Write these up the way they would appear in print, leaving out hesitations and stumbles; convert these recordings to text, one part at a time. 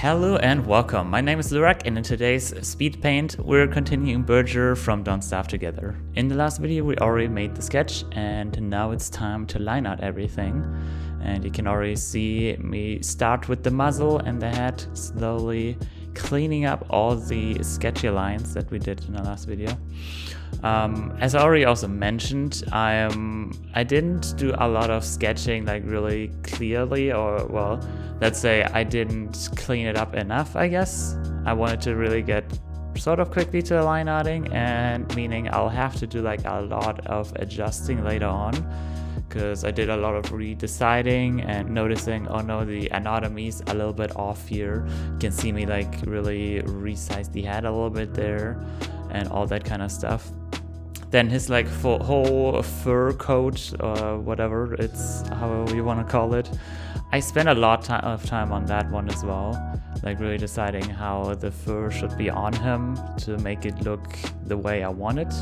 Hello and welcome. My name is LUHRAK, and in today's speed paint we're continuing Bearger from Don't Starve Together. In the last video we already made the sketch and now it's time to line out everything. And you can already see me start with the muzzle and the head, slowly cleaning up all the sketchy lines that we did in the last video. As I already also mentioned, I didn't do a lot of sketching like really clearly, or well, let's say I didn't clean it up enough, I guess. I wanted to really get sort of quickly to the line arting, and meaning I'll have to do like a lot of adjusting later on, because I did a lot of redeciding and noticing, oh no, the anatomy's a little bit off here. You can see me like really resize the head a little bit there and all that kind of stuff. Then his like whole fur coat, or whatever it's, however you want to call it, I spent a lot of time on that one as well, like really deciding how the fur should be on him to make it look the way I want it.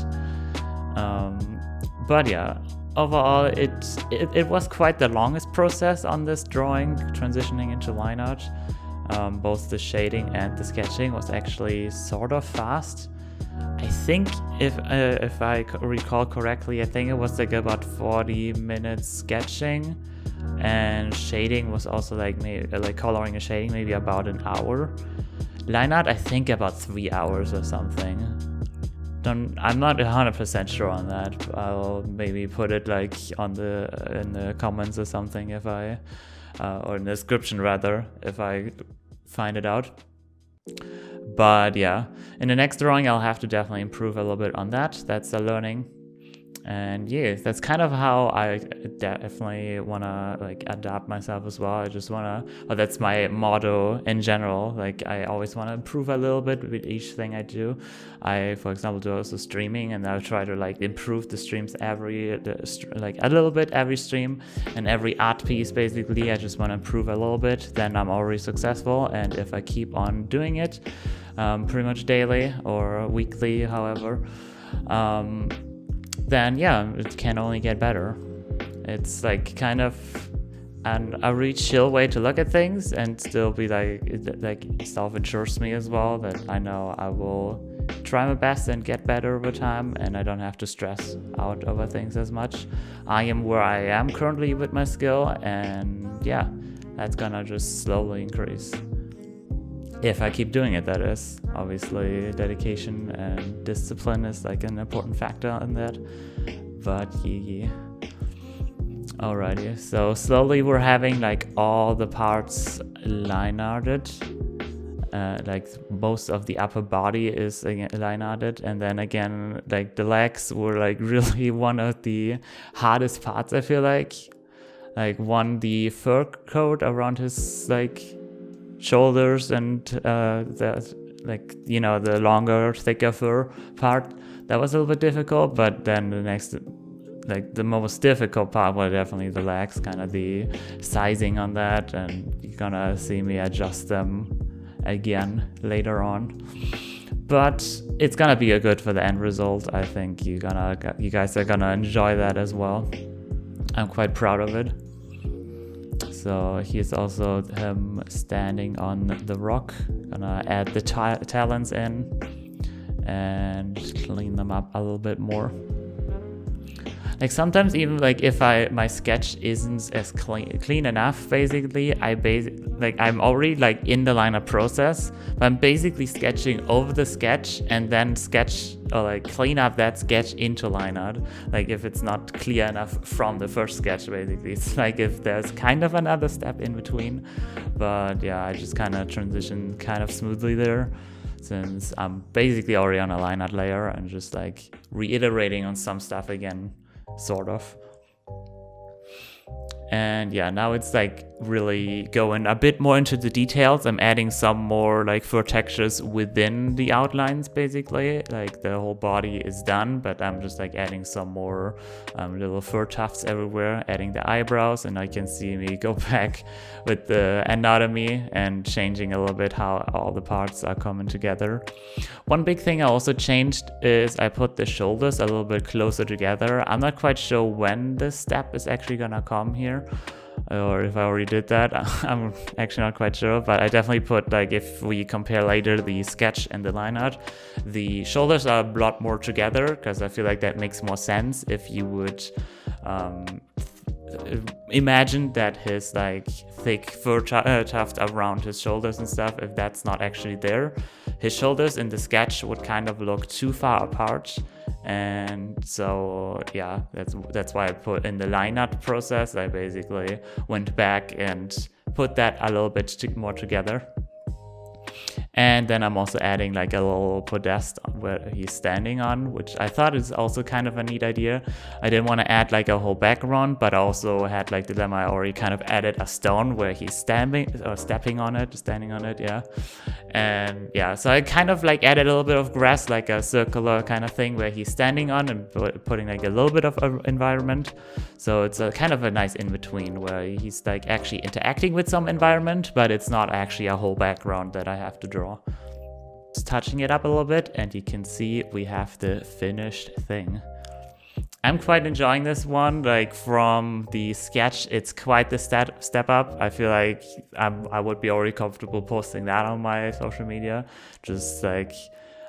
But yeah, overall it was quite the longest process on this drawing, transitioning into line art. Both the shading and the sketching was actually sort of fast. I think if I recall correctly, I think it was like about 40 minutes sketching, and shading was also like maybe like coloring and shading maybe about an hour. Line art I think about 3 hours or something. I'm not 100% sure on that. I'll maybe put it like in the comments or something if I or in the description rather if I find it out. But yeah, in the next drawing I'll have to definitely improve a little bit on that. That's a learning. And yeah, that's kind of how I definitely want to like adapt myself as well. I just want to, well, that's my motto in general. Like I always want to improve a little bit with each thing I do. I, for example, do also streaming, and I'll try to like improve the streams like a little bit every stream, and every art piece basically. I just want to improve a little bit. Then I'm already successful. And if I keep on doing it, pretty much daily or weekly, however, then yeah, it can only get better. It's like kind of a really chill way to look at things, and still be like self-insures me as well that I know I will try my best and get better over time, and I don't have to stress out over things as much. I am where I am currently with my skill, and yeah, that's gonna just slowly increase. If I keep doing it, that is. Obviously, dedication and discipline is like an important factor in that. But yeah. Alrighty, so slowly we're having like all the parts line arted. Like most of the upper body is line arted, and then again, like the legs were like really one of the hardest parts, I feel like. Like the fur coat around his like shoulders and the longer, thicker fur part, that was a little bit difficult. But then the next, like the most difficult part was definitely the legs, kind of the sizing on that, and you're gonna see me adjust them again later on. But it's gonna be good for the end result. I think you guys are gonna enjoy that as well. I'm quite proud of it. So here's also him standing on the rock. Gonna add the talons in and clean them up a little bit more. Like sometimes even like if my sketch isn't as clean enough, basically I'm already like in the line art process, but I'm basically sketching over the sketch and then sketch or like clean up that sketch into line art. Like if it's not clear enough from the first sketch, basically it's like if there's kind of another step in between. But yeah, I just kind of transition kind of smoothly there, since I'm basically already on a line art layer and just like reiterating on some stuff again, sort of. And yeah, now it's like really going a bit more into the details. I'm adding some more like fur textures within the outlines, basically. Like the whole body is done, but I'm just like adding some more little fur tufts everywhere, adding the eyebrows, and I can see me go back with the anatomy and changing a little bit how all the parts are coming together. One big thing I also changed is I put the shoulders a little bit closer together. I'm not quite sure when this step is actually gonna come here. or if I already did that. I'm actually not quite sure, but I definitely put, like, if we compare later the sketch and the line art, the shoulders are a lot more together, because I feel like that makes more sense if you would imagine that his like thick fur tuft around his shoulders and stuff, if that's not actually there, his shoulders in the sketch would kind of look too far apart. And so yeah, that's why I put in the line art process, I basically went back and put that a little bit more together. And then I'm also adding like a little podest where he's standing on, which I thought is also kind of a neat idea. I didn't want to add like a whole background, but I also had like the dilemma, I already kind of added a stone where he's standing on it, yeah. And yeah, so I kind of like added a little bit of grass, like a circular kind of thing where he's standing on, and putting like a little bit of environment. So it's a kind of a nice in-between where he's like actually interacting with some environment, but it's not actually a whole background that I have to draw. Just touching it up a little bit, and you can see we have the finished thing. I'm quite enjoying this one. Like, from the sketch, it's quite the step up. I feel like I would be already comfortable posting that on my social media. Just like,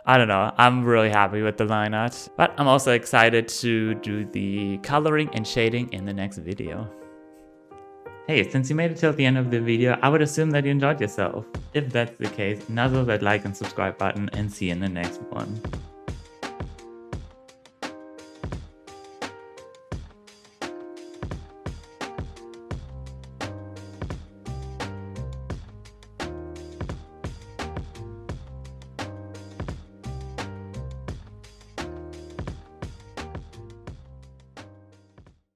I don't know, I'm really happy with the line art. But I'm also excited to do the coloring and shading in the next video. Hey, since you made it till the end of the video, I would assume that you enjoyed yourself. If that's the case, nuzzle that like and subscribe button, and see you in the next one.